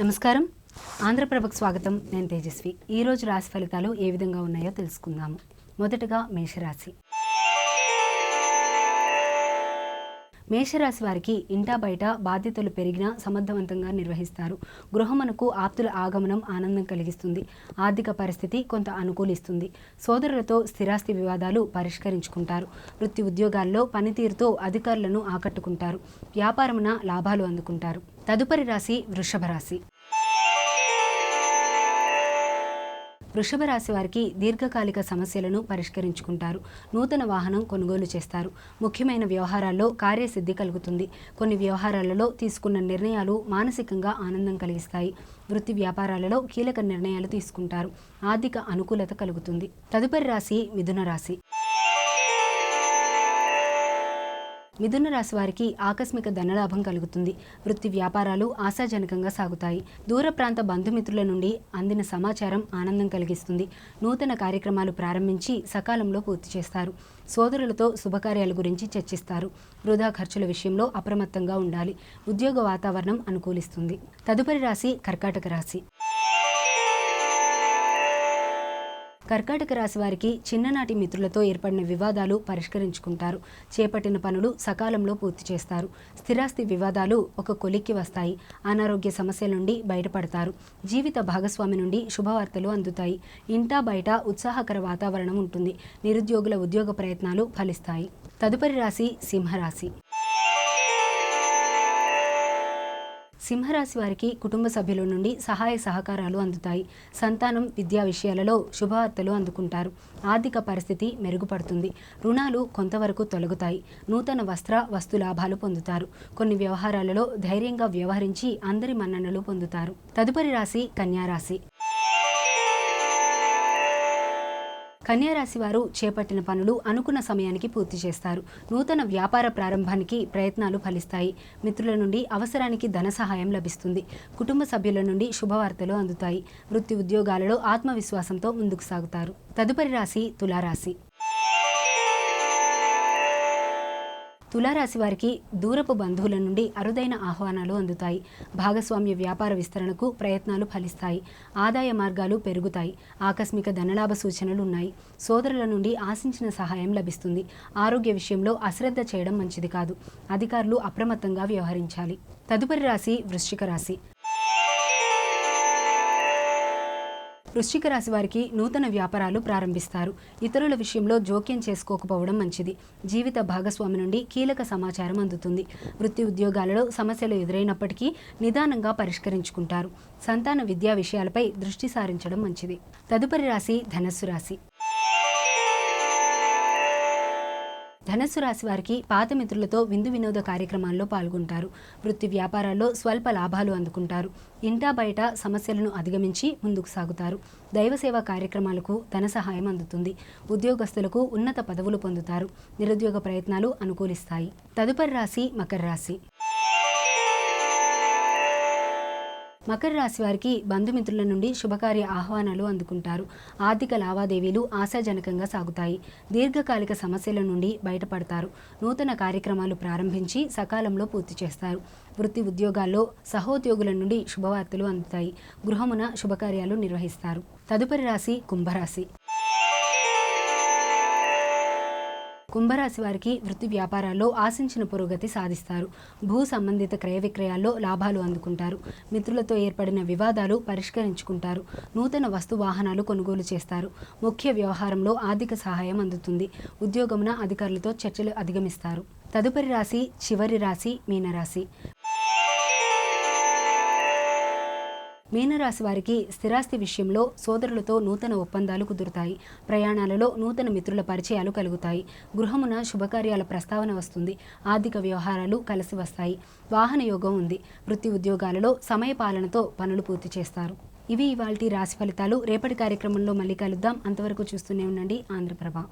నమస్కారం. ఆంధ్రప్రభకు స్వాగతం. నేను తేజస్వి. ఈరోజు రాశి ఫలితాలు ఏ విధంగా ఉన్నాయో తెలుసుకుందాము. మొదటగా మేషరాశి. మేషరాశి వారికి ఇంటా బయట బాధ్యతలు పెరిగినా సమర్థవంతంగా నిర్వహిస్తారు. గృహమునకు ఆప్తుల ఆగమనం ఆనందం కలిగిస్తుంది. ఆర్థిక పరిస్థితి కొంత అనుకూలిస్తుంది. సోదరులతో స్థిరాస్తి వివాదాలు పరిష్కరించుకుంటారు. వృత్తి ఉద్యోగాల్లో పనితీరుతో అధికారులను ఆకట్టుకుంటారు. వ్యాపారమున లాభాలు అందుకుంటారు. తదుపరి రాశి వృషభ రాశి. వృషభ రాశి వారికి దీర్ఘకాలిక సమస్యలను పరిష్కరించుకుంటారు. నూతన వాహనం కొనుగోలు చేస్తారు. ముఖ్యమైన వ్యవహారాల్లో కార్యసిద్ధి కలుగుతుంది. కొన్ని వ్యవహారాలలో తీసుకున్న నిర్ణయాలు మానసికంగా ఆనందం కలిగిస్తాయి. వృత్తి వ్యాపారాలలో కీలక నిర్ణయాలు తీసుకుంటారు. ఆర్థిక అనుకూలత కలుగుతుంది. తదుపరి రాశి మిథున రాశి. మిథున రాశి వారికి ఆకస్మిక ధనలాభం కలుగుతుంది. వృత్తి వ్యాపారాలు ఆశాజనకంగా సాగుతాయి. దూర ప్రాంత బంధుమిత్రుల నుండి అందిన సమాచారం ఆనందం కలిగిస్తుంది. నూతన కార్యక్రమాలు ప్రారంభించి సకాలంలో పూర్తి చేస్తారు. సోదరులతో శుభకార్యాల గురించి చర్చిస్తారు. వృధా ఖర్చుల విషయంలో అప్రమత్తంగా ఉండాలి. ఉద్యోగ వాతావరణం అనుకూలిస్తుంది. తదుపరి రాశి కర్కాటక రాశి. కర్కాటక రాశి వారికి చిన్ననాటి మిత్రులతో ఏర్పడిన వివాదాలు పరిష్కరించుకుంటారు. చేపట్టిన పనులు సకాలంలో పూర్తి చేస్తారు. స్థిరాస్తి వివాదాలు ఒక కొలిక్కి వస్తాయి. అనారోగ్య సమస్యల నుండి బయటపడతారు. జీవిత భాగస్వామి నుండి శుభవార్తలు అందుతాయి. ఇంటా బయట ఉత్సాహకర వాతావరణం ఉంటుంది. నిరుద్యోగుల ఉద్యోగ ప్రయత్నాలు ఫలిస్తాయి. తదుపరి రాశి సింహరాశి. సింహరాశి వారికి కుటుంబ సభ్యుల నుండి సహాయ సహకారాలు అందుతాయి. సంతానం విద్యా విషయాలలో శుభవార్తలు అందుకుంటారు. ఆర్థిక పరిస్థితి మెరుగుపడుతుంది. రుణాలు కొంతవరకు తొలగుతాయి. నూతన వస్తు లాభాలు పొందుతారు. కొన్ని వ్యవహారాలలో ధైర్యంగా వ్యవహరించి అందరి మన్ననలు పొందుతారు. తదుపరి రాశి కన్యారాశి. కన్యారాశి వారు చేపట్టిన పనులు అనుకున్న సమయానికి పూర్తి చేస్తారు. నూతన వ్యాపార ప్రారంభానికి ప్రయత్నాలు ఫలిస్తాయి. మిత్రుల నుండి అవసరానికి ధన సహాయం లభిస్తుంది. కుటుంబ సభ్యుల నుండి శుభవార్తలు అందుతాయి. వృత్తి ఉద్యోగాలలో ఆత్మవిశ్వాసంతో ముందుకు సాగుతారు. తదుపరి రాశి తులారాశి. తులారాశి వారికి దూరపు బంధువుల నుండి అరుదైన ఆహ్వానాలు అందుతాయి. భాగస్వామ్య వ్యాపార విస్తరణకు ప్రయత్నాలు ఫలిస్తాయి. ఆదాయ మార్గాలు పెరుగుతాయి. ఆకస్మిక ధనలాభ సూచనలు ఉన్నాయి. సోదరుల నుండి ఆశించిన సహాయం లభిస్తుంది. ఆరోగ్య విషయంలో అశ్రద్ధ చేయడం మంచిది కాదు. అధికారులు అప్రమత్తంగా వ్యవహరించాలి. తదుపరి రాశి వృశ్చిక రాశి. వృశ్చిక రాశి వారికి నూతన వ్యాపారాలు ప్రారంభిస్తారు. ఇతరుల విషయంలో జోక్యం చేసుకోకపోవడం మంచిది. జీవిత భాగస్వామి నుండి కీలక సమాచారం అందుతుంది. వృత్తి ఉద్యోగాలలో సమస్యలు ఎదురైనప్పటికీ నిదానంగా పరిష్కరించుకుంటారు. సంతాన విద్యా విషయాలపై దృష్టి సారించడం మంచిది. తదుపరి రాశి ధనస్సు రాశి. ధనస్సు రాశి వారికి పాత మిత్రులతో విందు వినోద కార్యక్రమాల్లో పాల్గొంటారు. వృత్తి వ్యాపారాల్లో స్వల్ప లాభాలు అందుకుంటారు. ఇంటా బయట సమస్యలను అధిగమించి ముందుకు సాగుతారు. దైవ సేవా కార్యక్రమాలకు ధన సహాయం అందుతుంది. ఉద్యోగస్తులకు ఉన్నత పదవులు పొందుతారు. నిరుద్యోగ ప్రయత్నాలు అనుకూలిస్తాయి. తదుపరి రాశి మకర రాశి. మకర రాశి వారికి బంధుమిత్రుల నుండి శుభకార్య ఆహ్వానాలు అందుకుంటారు. ఆర్థిక లావాదేవీలు ఆశాజనకంగా సాగుతాయి. దీర్ఘకాలిక సమస్యల నుండి బయటపడతారు. నూతన కార్యక్రమాలు ప్రారంభించి సకాలంలో పూర్తి చేస్తారు. వృత్తి ఉద్యోగాల్లో సహోద్యోగుల నుండి శుభవార్తలు అందుతాయి. గృహమున శుభకార్యాలు నిర్వహిస్తారు. తదుపరి రాశి కుంభరాశి. కుంభరాశి వారికి వృత్తి వ్యాపారాల్లో ఆశించిన పురోగతి సాధిస్తారు. భూ సంబంధిత క్రయ విక్రయాల్లో లాభాలు అందుకుంటారు. మిత్రులతో ఏర్పడిన వివాదాలు పరిష్కరించుకుంటారు. నూతన వస్తు వాహనాలు కొనుగోలు చేస్తారు. ముఖ్య వ్యవహారంలో ఆర్థిక సహాయం అందుతుంది. ఉద్యోగమున అధికారులతో చర్చలు అధిగమిస్తారు. తదుపరి రాశి చివరి రాశి మీనరాశి. మీనరాశి వారికి స్థిరాస్తి విషయంలో సోదరులతో నూతన ఒప్పందాలు కుదురుతాయి. ప్రయాణాలలో నూతన మిత్రుల పరిచయాలు కలుగుతాయి. గృహమున శుభకార్యాల ప్రస్తావన వస్తుంది. ఆర్థిక వ్యవహారాలు కలిసి వస్తాయి. వాహన యోగం ఉంది. వృత్తి ఉద్యోగాలలో సమయపాలనతో పనులు పూర్తి చేస్తారు. ఇవి ఇవాల్టి రాశి ఫలితాలు. రేపటి కార్యక్రమంలో మళ్ళీ కలుద్దాం. అంతవరకు చూస్తూనే ఉండండి ఆంధ్రప్రభ.